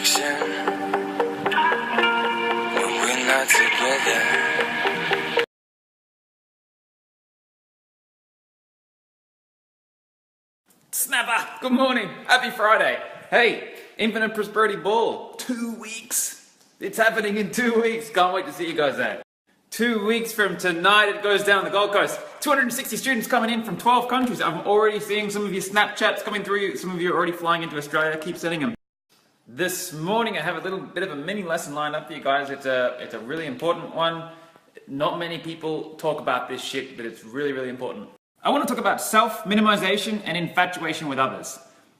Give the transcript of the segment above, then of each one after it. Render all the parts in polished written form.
connection when we're not together. Snapper, good morning, happy Friday. Hey, Infinite Prosperity Ball, 2 weeks. It's happening in 2 weeks. Can't wait to see you guys there. 2 weeks from tonight, it goes down the Gold Coast. 260 students coming in from 12 countries. I'm already seeing some of your Snapchats coming through. Some of you are already flying into Australia. Keep sending them. This morning, I have a little bit of a mini lesson lined up for you guys. It's a really important one. Not many people talk about this shit, but it's really, really important. I want to talk about self-minimization and infatuation with others.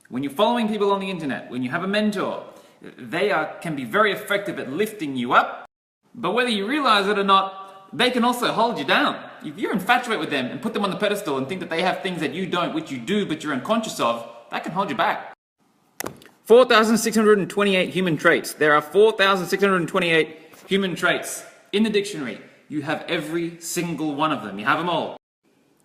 When you're following people on the internet, when you have a mentor, they can be very effective at lifting you up, but whether you realize it or not, they can also hold you down. If you're infatuated with them and put them on the pedestal and think that they have things that you don't, which you do, but you're unconscious of, that can hold you back. 4,628 human traits. There are 4,628 human traits in the dictionary. You have every single one of them. You have them all.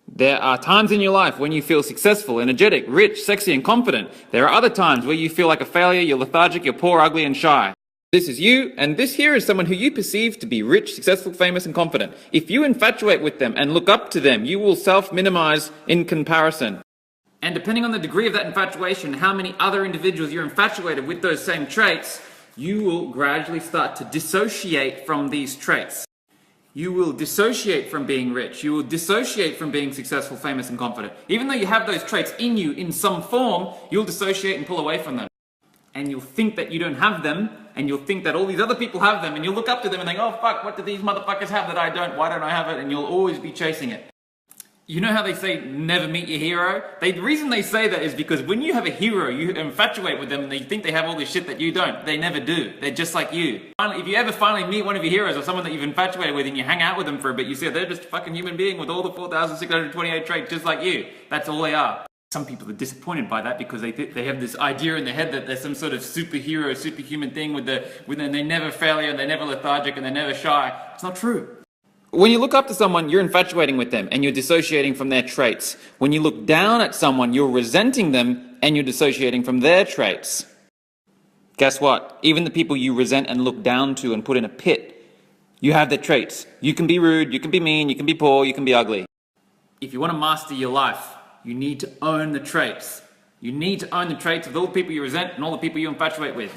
There are times in your life when you feel successful, energetic, rich, sexy, and confident. There are other times where you feel like a failure, you're lethargic, you're poor, ugly, and shy. This is you, and this here is someone who you perceive to be rich, successful, famous, and confident. If you infatuate with them and look up to them, you will self-minimize in comparison. And depending on the degree of that infatuation, how many other individuals you're infatuated with those same traits, you will gradually start to dissociate from these traits. You will dissociate from being rich. You will dissociate from being successful, famous, and confident. Even though you have those traits in you in some form, you'll dissociate and pull away from them. And you'll think that you don't have them, and you'll think that all these other people have them, and you'll look up to them and think, oh fuck, what do these motherfuckers have that I don't? Why don't I have it? And you'll always be chasing it. You know how they say, never meet your hero? The reason they say that is because when you have a hero, you infatuate with them and you think they have all this shit that you don't. They never do. They're just like you. If you ever finally meet one of your heroes or someone that you've infatuated with and you hang out with them for a bit, you see they're just a fucking human being with all the 4,628 traits just like you. That's all they are. Some people are disappointed by that because they have this idea in their head that there's some sort of superhero, superhuman thing with them. They never failure and they're never lethargic and they're never shy. It's not true. When you look up to someone, you're infatuating with them and you're dissociating from their traits. When you look down at someone, you're resenting them and you're dissociating from their traits. Guess what? Even the people you resent and look down to and put in a pit, you have their traits. You can be rude, you can be mean, you can be poor, you can be ugly. If you want to master your life, you need to own the traits. You need to own the traits of all the people you resent and all the people you infatuate with.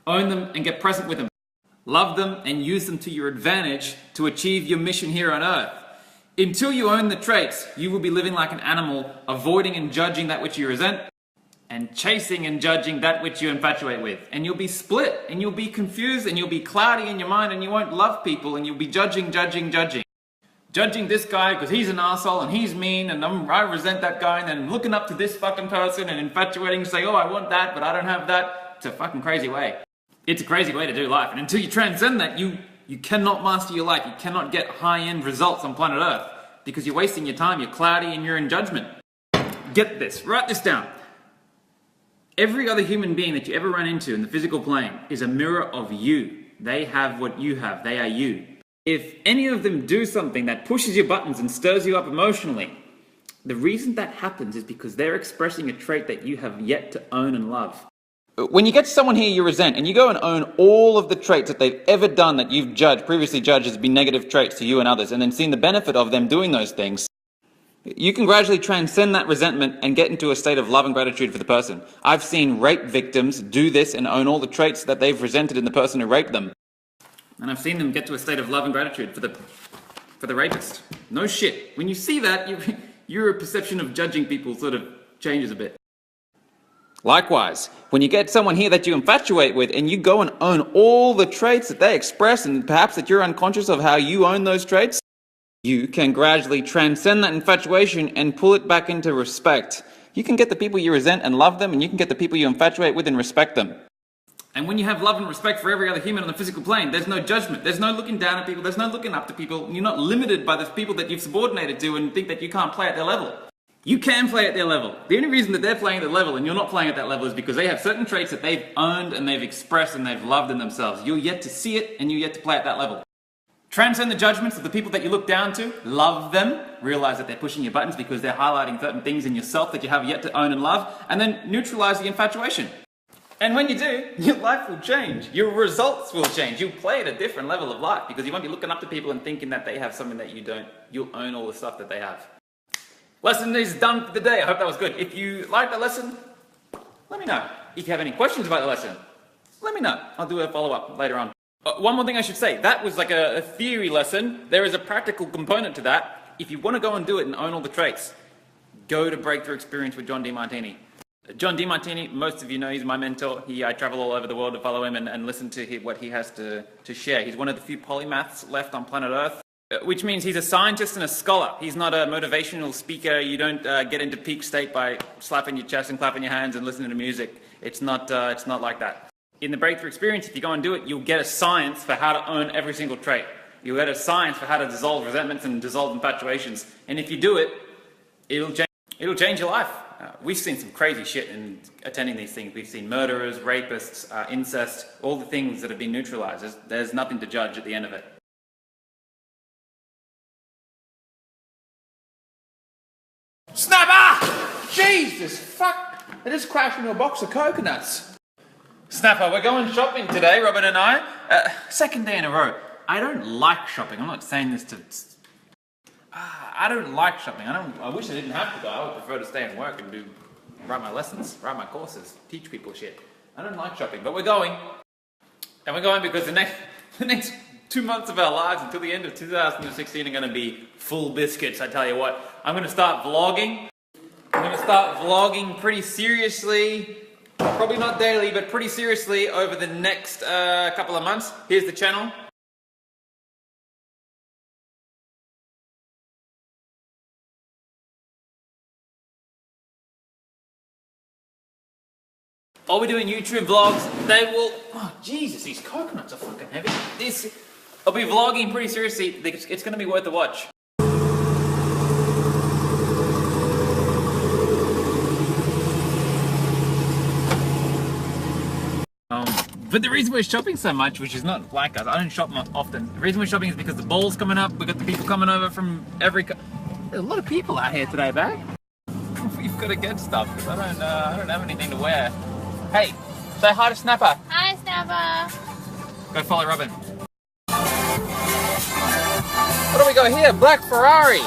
Own them and get present with them. Love them and use them to your advantage to achieve your mission here on Earth. Until you own the traits, you will be living like an animal, avoiding and judging that which you resent, and chasing and judging that which you infatuate with. And you'll be split, and you'll be confused, and you'll be cloudy in your mind, and you won't love people, and you'll be judging. Judging this guy because he's an asshole, and he's mean, and I resent that guy, and then looking up to this fucking person, and infatuating, and say, oh, I want that, but I don't have that. It's a fucking crazy way. It's a crazy way to do life, and until you transcend that, you cannot master your life. You cannot get high-end results on planet Earth because you're wasting your time, you're cloudy, and you're in judgment. Get this, write this down. Every other human being that you ever run into in the physical plane is a mirror of you. They have what you have, they are you. If any of them do something that pushes your buttons and stirs you up emotionally, the reason that happens is because they're expressing a trait that you have yet to own and love. When you get someone here you resent and you go and own all of the traits that they've ever done that you've previously judged as being negative traits to you and others, and then seen the benefit of them doing those things, you can gradually transcend that resentment and get into a state of love and gratitude for the person. I've seen rape victims do this and own all the traits that they've resented in the person who raped them. And I've seen them get to a state of love and gratitude for the rapist. No shit. When you see that, your perception of judging people sort of changes a bit. Likewise, when you get someone here that you infatuate with and you go and own all the traits that they express and perhaps that you're unconscious of how you own those traits, you can gradually transcend that infatuation and pull it back into respect. You can get the people you resent and love them, and you can get the people you infatuate with and respect them. And when you have love and respect for every other human on the physical plane, there's no judgment, there's no looking down at people, there's no looking up to people, and you're not limited by the people that you've subordinated to and think that you can't play at their level. You can play at their level. The only reason that they're playing at their level and you're not playing at that level is because they have certain traits that they've owned and they've expressed and they've loved in themselves. You're yet to see it and you're yet to play at that level. Transcend the judgments of the people that you look down to, love them, realize that they're pushing your buttons because they're highlighting certain things in yourself that you have yet to own and love, and then neutralize the infatuation. And when you do, your life will change. Your results will change. You'll play at a different level of life because you won't be looking up to people and thinking that they have something that you don't. You'll own all the stuff that they have. Lesson is done for the day. I hope that was good. If you liked the lesson, let me know. If you have any questions about the lesson, let me know. I'll do a follow-up later on. One more thing I should say. That was like a theory lesson. There is a practical component to that. If you want to go and do it and own all the traits, go to Breakthrough Experience with John Demartini. John Demartini, most of you know, he's my mentor. I travel all over the world to follow him and listen to what he has to share. He's one of the few polymaths left on planet Earth, which means he's a scientist and a scholar. He's not a motivational speaker. You don't get into peak state by slapping your chest and clapping your hands and listening to music. It's not like that. In the Breakthrough Experience, if you go and do it, you'll get a science for how to own every single trait. You'll get a science for how to dissolve resentments and dissolve infatuations. And if you do it, it'll change your life. We've seen some crazy shit in attending these things. We've seen murderers, rapists, incest, all the things that have been neutralized. There's nothing to judge at the end of it. Snapper! Jesus, fuck! I just crashed into a box of coconuts. Snapper, we're going shopping today, Robin and I. Second day in a row. I don't like shopping. I'm not saying this to... I don't like shopping. I wish I didn't have to go. I would prefer to stay and work and write my lessons, write my courses, teach people shit. I don't like shopping, but we're going. And we're going because the next 2 months of our lives until the end of 2016 are going to be full biscuits, I tell you what. I'm going to start vlogging. I'm going to start vlogging pretty seriously. Probably not daily, but pretty seriously over the next couple of months. Here's the channel. I'll be doing YouTube vlogs. They will... Oh, Jesus, these coconuts are fucking heavy. I'll be vlogging pretty seriously. It's going to be worth a watch. But the reason we're shopping so much, which is not like us, I don't shop often. The reason we're shopping is because the ball's coming up. We've got the people coming over from every... There's a lot of people out here today, babe. We've got to get stuff because I don't have anything to wear. Hey, say hi to Snapper. Hi, Snapper. Go follow Robin. What do we got here? Black Ferrari.